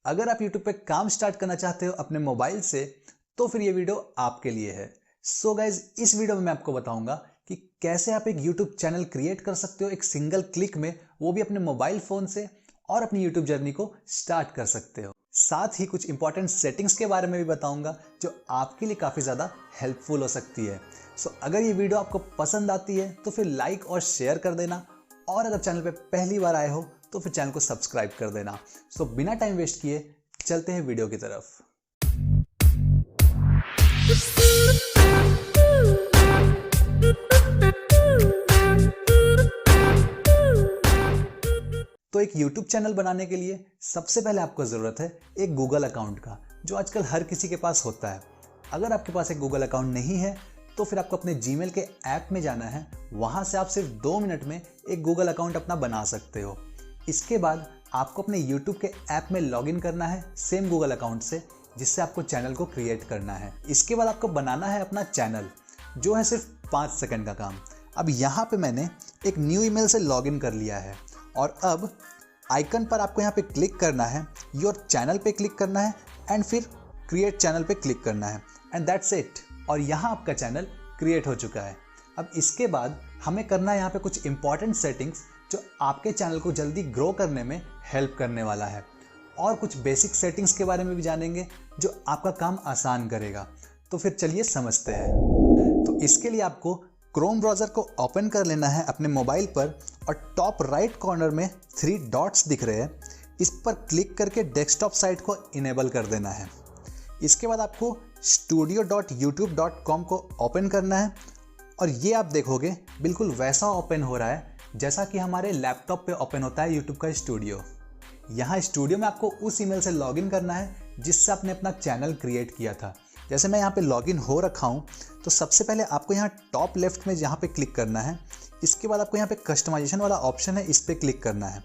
अगर आप YouTube पे काम स्टार्ट करना चाहते हो अपने मोबाइल से तो फिर ये वीडियो आपके लिए है। सो गाइज, इस वीडियो में मैं आपको बताऊंगा कि कैसे आप एक YouTube चैनल क्रिएट कर सकते हो एक सिंगल क्लिक में, वो भी अपने मोबाइल फोन से, और अपनी YouTube जर्नी को स्टार्ट कर सकते हो। साथ ही कुछ इंपॉर्टेंट सेटिंग्स के बारे में भी बताऊंगा जो आपके लिए काफ़ी ज़्यादा हेल्पफुल हो सकती है। सो अगर ये वीडियो आपको पसंद आती है तो फिर लाइक और शेयर कर देना, और अगर चैनल पे पहली बार आए हो तो फिर चैनल को सब्सक्राइब कर देना। सो बिना टाइम वेस्ट किए चलते हैं वीडियो की तरफ। तो एक YouTube चैनल बनाने के लिए सबसे पहले आपको ज़रूरत है एक गूगल अकाउंट का, जो आजकल हर किसी के पास होता है। अगर आपके पास एक गूगल अकाउंट नहीं है तो फिर आपको अपने जीमेल के ऐप में जाना है। वहाँ से आप सिर्फ 2 मिनट में एक गूगल अकाउंट अपना बना सकते हो। इसके बाद आपको अपने YouTube के ऐप में लॉगिन करना है सेम गूगल अकाउंट से, जिससे आपको चैनल को क्रिएट करना है। इसके बाद आपको बनाना है अपना चैनल, जो है सिर्फ 5 सेकंड का काम। अब यहाँ पे मैंने एक न्यू ईमेल से लॉगिन कर लिया है, और अब आइकन पर आपको यहाँ पे क्लिक करना है, योर चैनल पे क्लिक करना है, एंड फिर क्रिएट चैनल पे क्लिक करना है, एंड दैट्स इट। और यहाँ आपका चैनल क्रिएट हो चुका है। अब इसके बाद हमें करना है यहाँ पे कुछ इंपॉर्टेंट सेटिंग्स जो आपके चैनल को जल्दी ग्रो करने में हेल्प करने वाला है, और कुछ बेसिक सेटिंग्स के बारे में भी जानेंगे जो आपका काम आसान करेगा। तो फिर चलिए समझते हैं। तो इसके लिए आपको क्रोम ब्राउज़र को ओपन कर लेना है अपने मोबाइल पर, और टॉप राइट कॉर्नर में 3 डॉट्स दिख रहे हैं, इस पर क्लिक करके डेस्कटॉप साइट को इनेबल कर देना है। इसके बाद आपको studio.youtube.com को ओपन करना है, और ये आप देखोगे बिल्कुल वैसा ओपन हो रहा है जैसा कि हमारे लैपटॉप पे ओपन होता है यूट्यूब का स्टूडियो। यहाँ स्टूडियो में आपको उस ईमेल से लॉगिन करना है जिससे आपने अपना चैनल क्रिएट किया था। जैसे मैं यहाँ पे लॉगिन हो रखा हूँ, तो सबसे पहले आपको यहाँ टॉप लेफ्ट में यहाँ पे क्लिक करना है। इसके बाद आपको यहाँ पे कस्टमाइजेशन वाला ऑप्शन है, इस पर क्लिक करना है।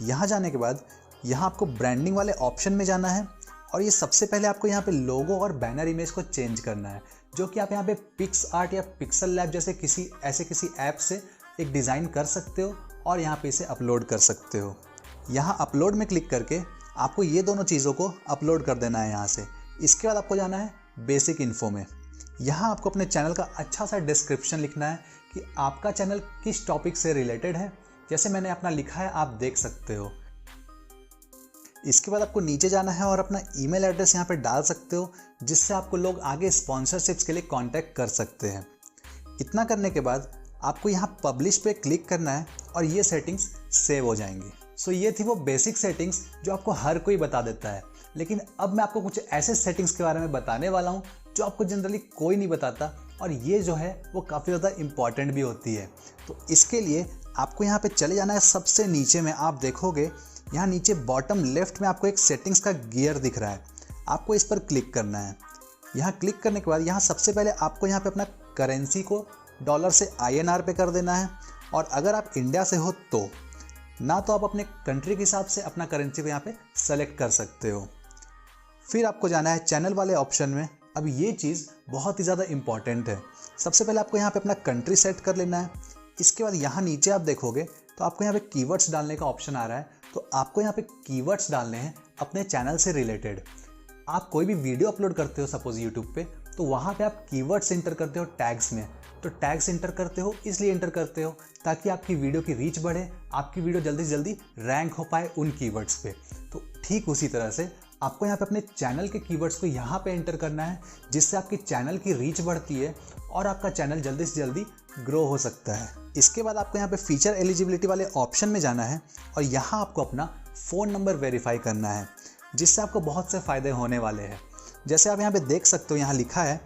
यहाँ जाने के बाद यहाँ आपको ब्रांडिंग वाले ऑप्शन में जाना है, और ये सबसे पहले आपको यहाँ पे लोगो और बैनर इमेज को चेंज करना है, जो कि आप यहाँ पे पिक्स आर्ट या पिक्सल लैब जैसे किसी ऐप से एक डिज़ाइन कर सकते हो, और यहाँ पे इसे अपलोड कर सकते हो। यहाँ अपलोड में क्लिक करके आपको ये दोनों चीज़ों को अपलोड कर देना है यहाँ से। इसके बाद आपको जाना है बेसिक इन्फो में। यहाँ आपको अपने चैनल का अच्छा सा डिस्क्रिप्शन लिखना है कि आपका चैनल किस टॉपिक से रिलेटेड है। जैसे मैंने अपना लिखा है, आप देख सकते हो। इसके बाद आपको नीचे जाना है और अपना ईमेल एड्रेस यहाँ पे डाल सकते हो, जिससे आपको लोग आगे स्पॉन्सरशिप्स के लिए कांटेक्ट कर सकते हैं। इतना करने के बाद आपको यहाँ पब्लिश पे क्लिक करना है, और ये सेटिंग्स सेव हो जाएंगी। सो ये थी वो बेसिक सेटिंग्स जो आपको हर कोई बता देता है, लेकिन अब मैं आपको कुछ ऐसे सेटिंग्स के बारे में बताने वाला हूँ जो आपको जनरली कोई नहीं बताता, और ये जो है वो काफ़ी ज़्यादा इंपॉर्टेंट भी होती है। तो इसके लिए आपको यहाँ पे चले जाना है। सबसे नीचे में आप देखोगे यहाँ नीचे बॉटम लेफ्ट में आपको एक सेटिंग्स का गियर दिख रहा है, आपको इस पर क्लिक करना है। यहाँ क्लिक करने के बाद यहाँ सबसे पहले आपको यहाँ पे अपना करेंसी को डॉलर से INR पे कर देना है, और अगर आप इंडिया से हो तो ना, तो आप अपने कंट्री के हिसाब से अपना करेंसी को यहाँ पे सेलेक्ट कर सकते हो। फिर आपको जाना है चैनल वाले ऑप्शन में। अब ये चीज़ बहुत ही ज़्यादा इंपॉर्टेंट है। सबसे पहले आपको यहाँ पे अपना कंट्री सेट कर लेना है। इसके बाद यहाँ नीचे आप देखोगे तो आपको यहाँ पे कीवर्ड्स डालने का ऑप्शन आ रहा है, तो आपको यहाँ पे कीवर्ड्स डालने हैं अपने चैनल से रिलेटेड। आप कोई भी वीडियो अपलोड करते हो सपोज यूट्यूब पे, तो वहाँ पे आप कीवर्ड्स इंटर करते हो टैग्स में। तो टैग्स इंटर करते हो इसलिए इंटर करते हो ताकि आपकी वीडियो की रीच बढ़े, आपकी वीडियो जल्दी से जल्दी रैंक हो पाए उन कीवर्ड्स पे। तो ठीक उसी तरह से आपको यहाँ पे अपने चैनल के कीवर्ड्स को यहाँ पे एंटर करना है, जिससे आपकी चैनल की रीच बढ़ती है और आपका चैनल जल्दी से जल्दी ग्रो हो सकता है। इसके बाद आपको यहाँ पे फीचर एलिजिबिलिटी वाले ऑप्शन में जाना है, और यहाँ आपको अपना फ़ोन नंबर वेरीफाई करना है, जिससे आपको बहुत से फ़ायदे होने वाले हैं। जैसे आप यहाँ पे देख सकते हो, यहाँ लिखा है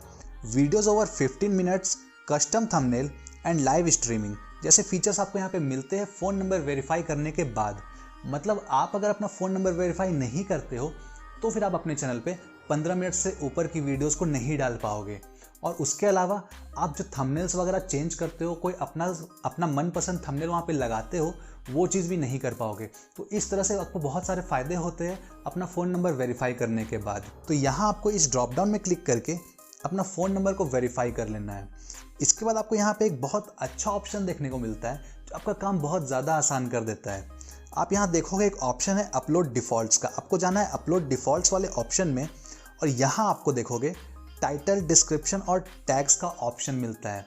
videos over 15 minutes, custom thumbnail and live streaming जैसे फीचर्स आपको यहाँ पे मिलते हैं फ़ोन नंबर वेरीफाई करने के बाद। मतलब आप अगर अपना फ़ोन नंबर वेरीफाई नहीं करते हो तो फिर आप अपने चैनल पे 15 मिनट से ऊपर की वीडियोस को नहीं डाल पाओगे। और उसके अलावा आप जो थंबनेल्स वगैरह चेंज करते हो, कोई अपना मनपसंद थंबनेल वहाँ पे लगाते हो, वो चीज़ भी नहीं कर पाओगे। तो इस तरह से आपको बहुत सारे फ़ायदे होते हैं अपना फ़ोन नंबर वेरीफाई करने के बाद। तो यहाँ आपको इस ड्रॉप डाउन में क्लिक करके अपना फ़ोन नंबर को वेरीफाई कर लेना है। इसके बाद आपको यहाँ पे एक बहुत अच्छा ऑप्शन देखने को मिलता है जो आपका काम बहुत ज़्यादा आसान कर देता है। आप यहाँ देखोगे एक ऑप्शन है अपलोड डिफ़ॉल्ट्स का। आपको जाना है अपलोड डिफ़ॉल्ट्स वाले ऑप्शन में और यहाँ आपको देखोगे टाइटल, डिस्क्रिप्शन और टैग्स का ऑप्शन मिलता है।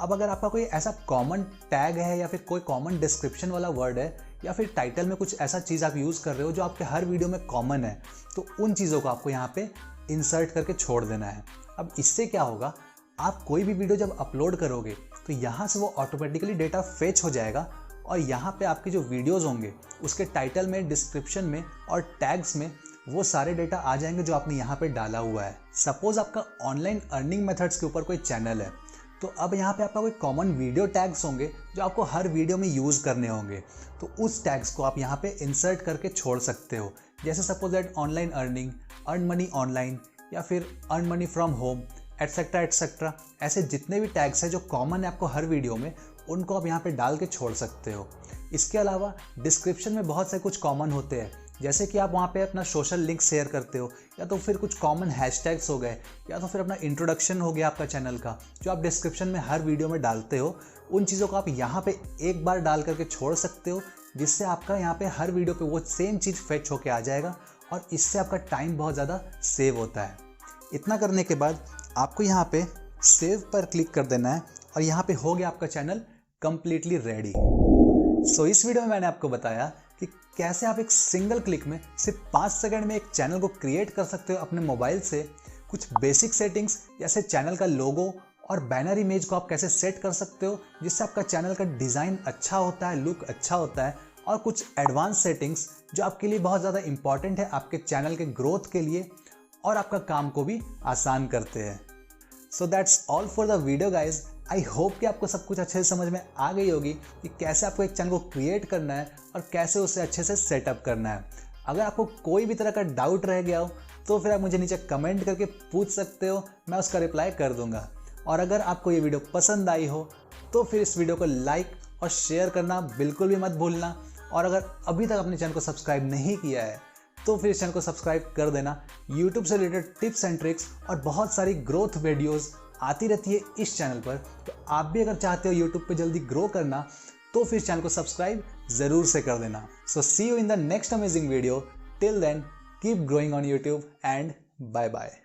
अब अगर आपका कोई ऐसा कॉमन टैग है या फिर कोई कॉमन डिस्क्रिप्शन वाला वर्ड है या फिर टाइटल में कुछ ऐसा चीज़ आप यूज़ कर रहे हो जो आपके हर वीडियो में कॉमन है, तो उन चीज़ों को आपको यहाँ पे इंसर्ट करके छोड़ देना है। अब इससे क्या होगा, आप कोई भी वीडियो जब अपलोड करोगे तो यहाँ से वो ऑटोमेटिकली डेटा फेच हो जाएगा और यहाँ पे आपके जो वीडियोज़ होंगे उसके टाइटल में, डिस्क्रिप्शन में और टैग्स में वो सारे डेटा आ जाएंगे जो आपने यहाँ पे डाला हुआ है। सपोज आपका ऑनलाइन अर्निंग मेथड्स के ऊपर कोई चैनल है, तो अब यहाँ पे आपका कोई कॉमन वीडियो टैग्स होंगे जो आपको हर वीडियो में यूज़ करने होंगे, तो उस टैग्स को आप यहाँ पे इंसर्ट करके छोड़ सकते हो। जैसे suppose that online earning, earn money online या फिर earn money from home etcetera etcetera, ऐसे जितने भी टैग्स हैं जो कॉमन है आपको हर वीडियो में, उनको आप यहाँ पे डाल के छोड़ सकते हो। इसके अलावा डिस्क्रिप्शन में बहुत से कुछ कॉमन होते हैं, जैसे कि आप वहाँ पे अपना सोशल लिंक शेयर करते हो या तो फिर कुछ कॉमन हैशटैग्स हो गए या तो फिर अपना इंट्रोडक्शन हो गया आपका चैनल का जो आप डिस्क्रिप्शन में हर वीडियो में डालते हो। उन चीज़ों को आप यहाँ पे एक बार डाल करके छोड़ सकते हो, जिससे आपका यहाँ पे हर वीडियो पे वो सेम चीज़ फेच होके आ जाएगा और इससे आपका टाइम बहुत ज़्यादा सेव होता है। इतना करने के बाद आपको यहाँ पे सेव पर क्लिक कर देना है और यहाँ पे हो गया आपका चैनल कंप्लीटली रेडी। सो इस वीडियो में मैंने आपको बताया कि कैसे आप एक सिंगल क्लिक में सिर्फ 5 सेकंड में एक चैनल को क्रिएट कर सकते हो अपने मोबाइल से। कुछ बेसिक सेटिंग्स जैसे चैनल का लोगो और बैनर इमेज को आप कैसे सेट कर सकते हो जिससे आपका चैनल का डिज़ाइन अच्छा होता है, लुक अच्छा होता है, और कुछ एडवांस सेटिंग्स जो आपके लिए बहुत ज़्यादा इंपॉर्टेंट है आपके चैनल के ग्रोथ के लिए और आपका काम को भी आसान करते हैं। So that's all for the video guys. I hope कि आपको सब कुछ अच्छे से समझ में आ गई होगी कि कैसे आपको एक चैनल को क्रिएट करना है और कैसे उसे अच्छे से सेटअप करना है। अगर आपको कोई भी तरह का डाउट रह गया हो तो फिर आप मुझे नीचे कमेंट करके पूछ सकते हो, मैं उसका रिप्लाई कर दूंगा। और अगर आपको ये वीडियो पसंद आई हो तो फिर इस वीडियो को लाइक और शेयर करना बिल्कुल भी मत भूलना। और अगर अभी तक अपने चैनल को सब्सक्राइब नहीं किया है तो फिर इस चैनल को सब्सक्राइब कर देना। यूट्यूब से रिलेटेड टिप्स एंड ट्रिक्स और बहुत सारी ग्रोथ वीडियोस आती रहती है इस चैनल पर, तो आप भी अगर चाहते हो यूट्यूब पे जल्दी ग्रो करना तो फिर चैनल को सब्सक्राइब ज़रूर से कर देना। So see you in the next amazing video. Till then keep growing on YouTube and bye bye.